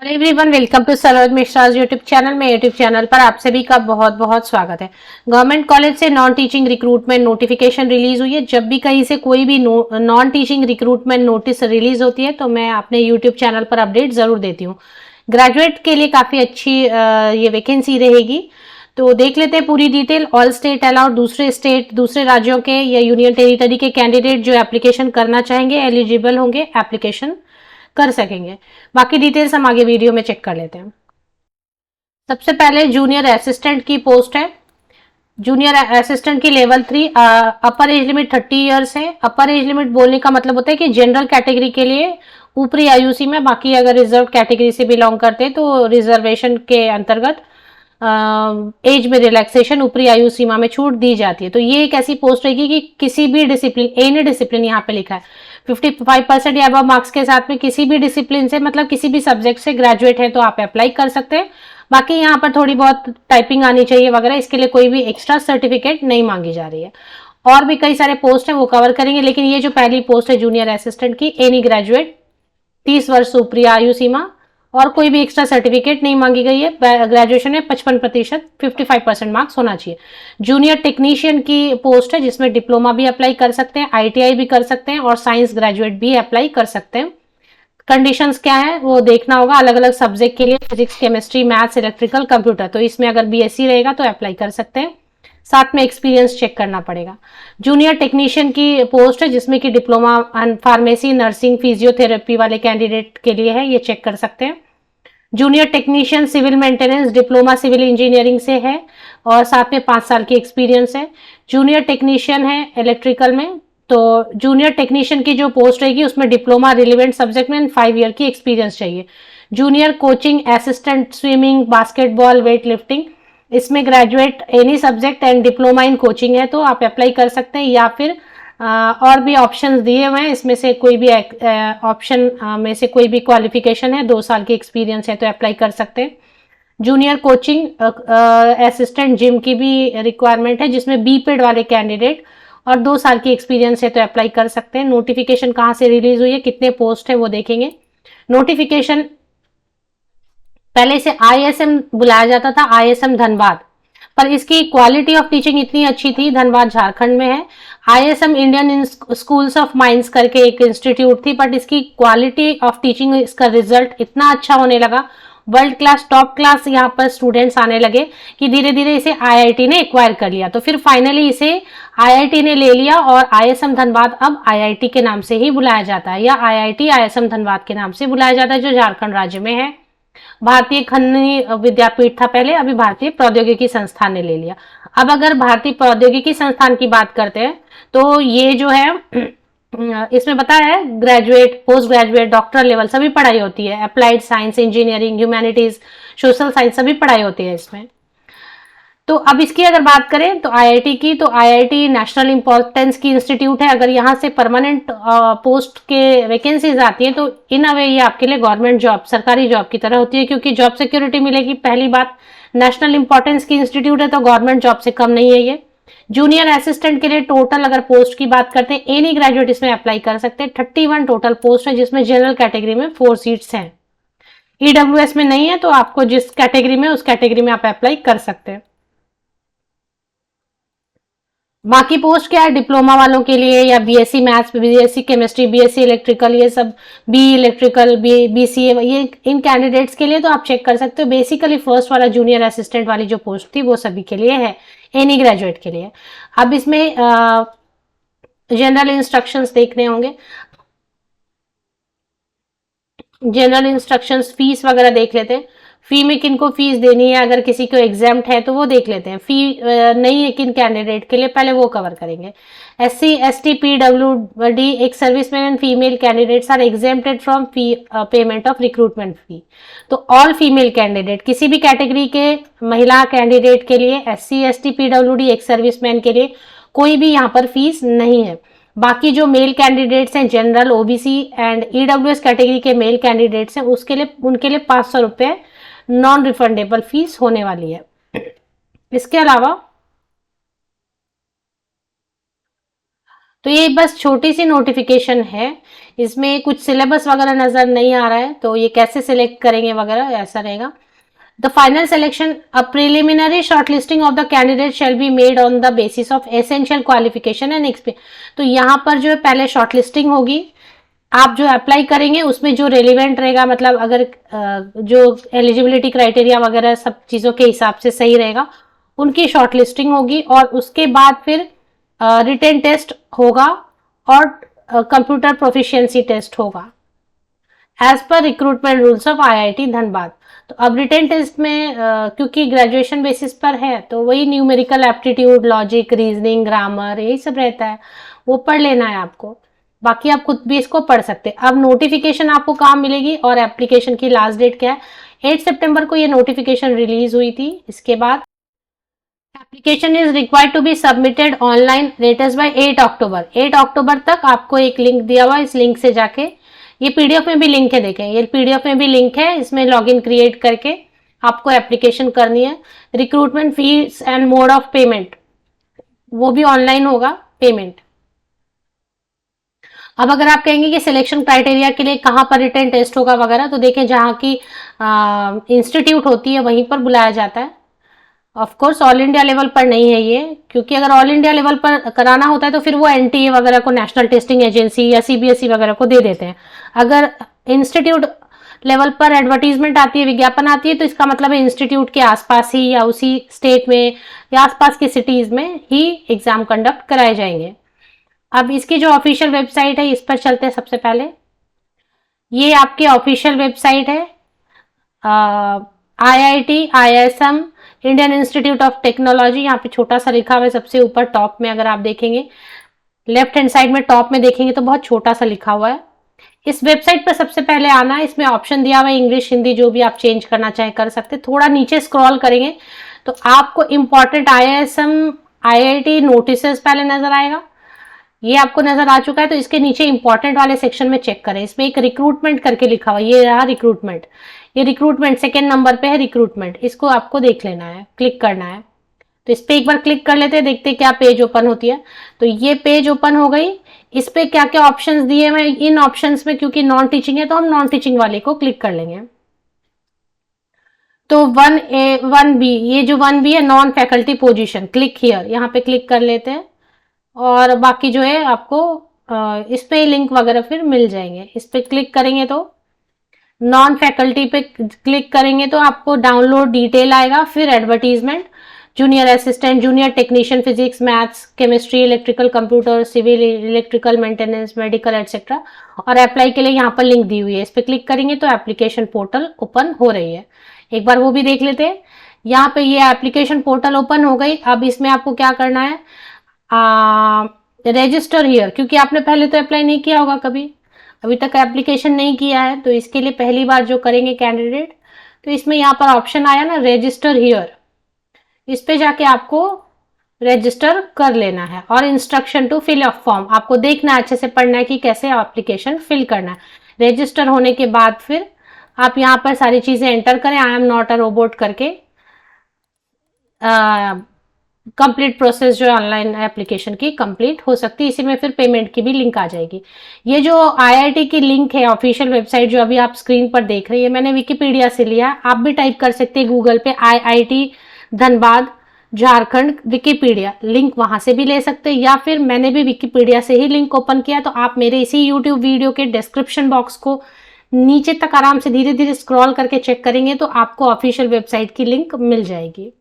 Hello everyone, welcome to Saroj Mishra YouTube channel में। YouTube channel पर आप सभी का बहुत बहुत स्वागत है। गवर्नमेंट कॉलेज से non teaching recruitment notification release हुई है। जब भी कहीं से कोई भी non teaching recruitment notice release होती है तो मैं अपने यूट्यूब चैनल पर अपडेट जरूर देती हूँ। ग्रेजुएट के लिए काफी अच्छी ये वैकेंसी रहेगी, तो देख लेते हैं पूरी डिटेल। ऑल स्टेट अलाउड, दूसरे स्टेट दूसरे राज्यों के या यूनियन टेरिटरी के कैंडिडेट जो एप्लीकेशन करना चाहेंगे एलिजिबल होंगे, एप्लीकेशन कर सकेंगे। बाकी डिटेल्स हम आगे वीडियो में चेक कर लेते हैं। सबसे पहले जूनियर असिस्टेंट की पोस्ट है। जूनियर असिस्टेंट की level 3, upper age limit 30 years है। अपर एज लिमिट बोलने का मतलब होता है कि जनरल कैटेगरी के लिए ऊपरी आयु सीमा, बाकी अगर रिजर्व कैटेगरी से बिलोंग करते हैं तो रिजर्वेशन के अंतर्गत एज में रिलैक्सेशन, ऊपरी आयु सीमा में छूट दी जाती है। तो ये एक ऐसी पोस्ट रहेगी कि किसी भी डिसिप्लिन, एनी डिसिप्लिन यहाँ पे लिखा है 55% या अब मार्क्स के साथ में किसी भी डिसिप्लिन से, मतलब किसी भी सब्जेक्ट से ग्रेजुएट है तो आप अप्लाई कर सकते हैं। बाकी यहाँ पर थोड़ी बहुत टाइपिंग आनी चाहिए वगैरह, इसके लिए कोई भी एक्स्ट्रा सर्टिफिकेट नहीं मांगी जा रही है। और भी कई सारे पोस्ट है वो कवर करेंगे, लेकिन ये जो पहली पोस्ट है जूनियर असिस्टेंट की, एनी ग्रेजुएट, 30 वर्ष ऊपरी आयु सीमा, और कोई भी एक्स्ट्रा सर्टिफिकेट नहीं मांगी गई है। ग्रेजुएशन में 55%, 55% मार्क्स होना चाहिए। जूनियर टेक्नीशियन की पोस्ट है जिसमें डिप्लोमा भी अप्लाई कर सकते हैं, आईटीआई भी कर सकते हैं और साइंस ग्रेजुएट भी अप्लाई कर सकते हैं। कंडीशंस क्या है वो देखना होगा अलग अलग सब्जेक्ट के लिए, physics, chemistry, maths, electrical, computer. तो इसमें अगर बीएससी रहेगा तो अप्लाई कर सकते हैं, साथ में एक्सपीरियंस चेक करना पड़ेगा। जूनियर टेक्नीशियन की पोस्ट है जिसमें कि डिप्लोमा फार्मेसी, नर्सिंग, फिजियोथेरेपी वाले कैंडिडेट के लिए है, ये चेक कर सकते हैं। Junior technician civil maintenance, diploma civil engineering से है और साथ में 5 साल की एक्सपीरियंस है। जूनियर टेक्नीशियन है इलेक्ट्रिकल में, तो जूनियर टेक्नीशियन की जो पोस्ट रहेगी उसमें डिप्लोमा रिलेवेंट सब्जेक्ट में 5 ईयर की एक्सपीरियंस चाहिए। Junior coaching assistant swimming, basketball, weight lifting, इसमें graduate any subject and diploma in coaching है तो आप अप्लाई कर सकते हैं, या फिर और भी ऑप्शंस दिए हुए हैं, इसमें से कोई भी ऑप्शन में से कोई भी क्वालिफिकेशन है, 2 साल की एक्सपीरियंस है तो अप्लाई कर सकते हैं। जूनियर कोचिंग असिस्टेंट जिम की भी रिक्वायरमेंट है जिसमें बीपेड वाले कैंडिडेट और 2 साल की एक्सपीरियंस है तो अप्लाई कर सकते हैं। नोटिफिकेशन कहाँ से रिलीज हुई है, कितने पोस्ट है वो देखेंगे। नोटिफिकेशन पहले इसे आईएसएम बुलाया जाता था, आईएसएम धनबाद, पर इसकी क्वालिटी ऑफ टीचिंग इतनी अच्छी थी, धनबाद झारखंड में है। ISM Indian schools of mines करके एक इंस्टीट्यूट थी, बट इसकी क्वालिटी ऑफ टीचिंग, इसका रिजल्ट इतना अच्छा होने लगा, वर्ल्ड क्लास, टॉप क्लास यहाँ पर स्टूडेंट्स आने लगे कि धीरे धीरे इसे आईआईटी ने एक्वायर कर लिया। तो फिर फाइनली इसे आईआईटी ने ले लिया और आईएसएम धनबाद अब आईआईटी के नाम से ही बुलाया जाता है, या आईआईटी आईएसएम धनबाद के नाम से बुलाया जाता है, जो झारखंड राज्य में है। भारतीय खन्नी विद्यापीठ था पहले, अभी भारतीय प्रौद्योगिकी संस्थान ने ले लिया। अब अगर भारतीय प्रौद्योगिकी संस्थान की बात करते हैं तो ये जो है इसमें बताया है graduate, post graduate, doctoral level सभी पढ़ाई होती है। Applied science, engineering, humanities, social science सभी पढ़ाई होती है इसमें। तो अब इसकी अगर बात करें तो आईआईटी की, तो आईआईटी नेशनल इंपॉर्टेंस की इंस्टीट्यूट है। अगर यहाँ से परमानेंट पोस्ट के वैकेंसीज आती है तो इन अ वे ये आपके लिए गवर्नमेंट जॉब, सरकारी जॉब की तरह होती है, क्योंकि जॉब सिक्योरिटी मिलेगी। पहली बात, नेशनल इंपॉर्टेंस की इंस्टीट्यूट है तो गवर्नमेंट जॉब से कम नहीं है ये। जूनियर असिस्टेंट के लिए टोटल अगर पोस्ट की बात करते हैं, एनी ग्रेजुएट इसमें अप्लाई कर सकते हैं। 31 टोटल पोस्ट है जिसमें जनरल कैटेगरी में 4 सीट्स हैं। ईडब्ल्यूएस में नहीं है, तो आपको जिस कैटेगरी में उस कैटेगरी में आप अप्लाई कर सकते हैं। बाकी पोस्ट क्या है, डिप्लोमा वालों के लिए या BSc maths, BSc chemistry, BSc electrical, ये सब, बी इलेक्ट्रिकल, बीसीए, ये इन कैंडिडेट्स के लिए तो आप चेक कर सकते हो। बेसिकली फर्स्ट वाला जूनियर असिस्टेंट वाली जो पोस्ट थी वो सभी के लिए है, एनी ग्रेजुएट के लिए। अब इसमें जनरल इंस्ट्रक्शंस देखने होंगे। जनरल इंस्ट्रक्शंस, फीस वगैरह देख लेते हैं। फी में किनको फीस देनी है, अगर किसी को एग्जाम्प्ट है तो वो देख लेते हैं। फी नहीं है किन कैंडिडेट के लिए, पहले वो कवर करेंगे। SC, ST, PWD, ex serviceman and female candidates are exempted from fee payment of recruitment fee. तो ऑल फीमेल कैंडिडेट, किसी भी कैटेगरी के महिला कैंडिडेट के लिए, SC, ST, PWD, ex serviceman के लिए कोई भी यहाँ पर फीस नहीं है। बाकी जो मेल कैंडिडेट्स हैं, general, OBC and EWS category के मेल कैंडिडेट्स हैं, उसके लिए, उनके लिए 500 रुपये नॉन रिफंडेबल फीस होने वाली है। इसके अलावा तो ये बस छोटी सी नोटिफिकेशन है, इसमें कुछ सिलेबस वगैरह नजर नहीं आ रहा है, तो ये कैसे सिलेक्ट करेंगे वगैरह ऐसा रहेगा। The final selection, a preliminary shortlisting of the candidate shall be made on the basis of essential qualification and experience. तो यहाँ पर जो है पहले शॉर्टलिस्टिंग होगी, आप जो अप्लाई करेंगे उसमें जो रेलिवेंट रहेगा, मतलब अगर जो एलिजिबिलिटी क्राइटेरिया वगैरह सब चीज़ों के हिसाब से सही रहेगा, उनकी शॉर्टलिस्टिंग होगी और उसके बाद फिर रिटन टेस्ट होगा और कंप्यूटर प्रोफिशिएंसी टेस्ट होगा as per recruitment rules of IIT Dhanbad. तो अब रिटन टेस्ट में क्योंकि ग्रेजुएशन बेसिस पर है तो वही numerical aptitude, logic, reasoning, grammar यही सब रहता है, वो पढ़ लेना है आपको। बाकी आप खुद भी इसको पढ़ सकते हैं। अब नोटिफिकेशन आपको कहाँ मिलेगी और एप्लीकेशन की लास्ट डेट क्या है? 8 सितंबर को ये नोटिफिकेशन रिलीज हुई थी। इसके बाद application is required to be submitted online latest by 8 October. 8 अक्टूबर तक आपको एक लिंक दिया हुआ है, इस लिंक से जाके, ये पीडीएफ में भी लिंक है, देखें ये पीडीएफ में भी लिंक है, इसमें लॉगिन क्रिएट करके आपको एप्लीकेशन करनी है। Recruitment fees and mode of payment वो भी ऑनलाइन होगा पेमेंट। अब अगर आप कहेंगे कि सिलेक्शन क्राइटेरिया के लिए कहाँ पर रिटन टेस्ट होगा वगैरह, तो देखें जहाँ की इंस्टीट्यूट होती है वहीं पर बुलाया जाता है। Of course all India level पर नहीं है ये, क्योंकि अगर ऑल इंडिया लेवल पर कराना होता है तो फिर वो एनटीए वगैरह को, नेशनल टेस्टिंग एजेंसी या सीबीएसई वगैरह को दे देते हैं। अगर इंस्टीट्यूट लेवल पर एडवर्टीजमेंट आती है, विज्ञापन आती है, तो इसका मतलब है इंस्टीट्यूट के आसपास ही या उसी स्टेट में या आसपास की सिटीज में ही एग्जाम कंडक्ट कराए जाएंगे। अब इसकी जो ऑफिशियल वेबसाइट है इस पर चलते हैं। सबसे पहले ये आपकी ऑफिशियल वेबसाइट है, IIT, ISM, Indian institute of technology, यहाँ पे छोटा सा लिखा हुआ है सबसे ऊपर टॉप में। अगर आप देखेंगे लेफ्ट हैंड साइड में टॉप में देखेंगे तो बहुत छोटा सा लिखा हुआ है। इस वेबसाइट पर सबसे पहले आना है, इसमें ऑप्शन दिया हुआ है इंग्लिश, हिंदी, जो भी आप चेंज करना चाहें कर सकते। थोड़ा नीचे स्क्रॉल करेंगे तो आपको इंपॉर्टेंट ISM IIT नोटिसेस पहले नजर आएगा, ये आपको नजर आ चुका है। तो इसके नीचे इंपॉर्टेंट वाले सेक्शन में चेक करें, इसमें एक रिक्रूटमेंट करके लिखा हुआ है, ये रहा रिक्रूटमेंट। ये रिक्रूटमेंट सेकेंड नंबर पे है रिक्रूटमेंट, इसको आपको देख लेना है, क्लिक करना है। तो इस पे एक बार क्लिक कर लेते हैं, देखते हैं क्या पेज ओपन होती है। तो ये पेज ओपन हो गई। इस पे क्या क्या ऑप्शंस दिए हैं, इन ऑप्शंस में क्योंकि नॉन टीचिंग है तो हम नॉन टीचिंग वाले को क्लिक कर लेंगे। तो 1A 1B, ये जो 1B है non faculty position, click here, यहाँ पे क्लिक कर लेते हैं और बाकी जो है आपको इस पे लिंक वगैरह फिर मिल जाएंगे। इस पे क्लिक करेंगे तो नॉन फैकल्टी पे क्लिक करेंगे तो आपको डाउनलोड डिटेल आएगा, फिर advertisement, junior assistant, junior technician, physics, maths, chemistry, electrical, computer, civil, electrical maintenance, medical etcetera, और अप्लाई के लिए यहाँ पर लिंक दी हुई है। इस पे क्लिक करेंगे तो एप्लीकेशन पोर्टल ओपन हो रही है, एक बार वो भी देख लेते हैं। यहाँ पे ये एप्लीकेशन पोर्टल ओपन हो गई। अब इसमें आपको क्या करना है, रजिस्टर हियर, क्योंकि आपने पहले तो अप्लाई नहीं किया होगा कभी, अभी तक एप्लीकेशन नहीं किया है, तो इसके लिए पहली बार जो करेंगे कैंडिडेट, तो इसमें यहाँ पर ऑप्शन आया ना रजिस्टर हियर, इस पे जाके आपको रजिस्टर कर लेना है और instruction to fill of form आपको देखना है, अच्छे से पढ़ना है कि कैसे एप्लीकेशन फिल करना है। रजिस्टर होने के बाद फिर आप यहाँ पर सारी चीजें एंटर करें, I am not a robot करके, कंप्लीट प्रोसेस जो ऑनलाइन एप्लीकेशन की कंप्लीट हो सकती है। इसी में फिर पेमेंट की भी लिंक आ जाएगी। ये जो IIT की लिंक है ऑफिशियल वेबसाइट जो अभी आप स्क्रीन पर देख रही है, मैंने विकिपीडिया से लिया, आप भी टाइप कर सकते हैं गूगल पे IIT Dhanbad Jharkhand Wikipedia, link वहां से भी ले सकते हैं, या फिर मैंने भी विकिपीडिया से ही लिंक ओपन किया, तो आप मेरे इसी यूट्यूब वीडियो के डिस्क्रिप्शन बॉक्स को नीचे तक आराम से धीरे धीरे स्क्रॉल करके चेक करेंगे तो आपको ऑफिशियल वेबसाइट की लिंक मिल जाएगी।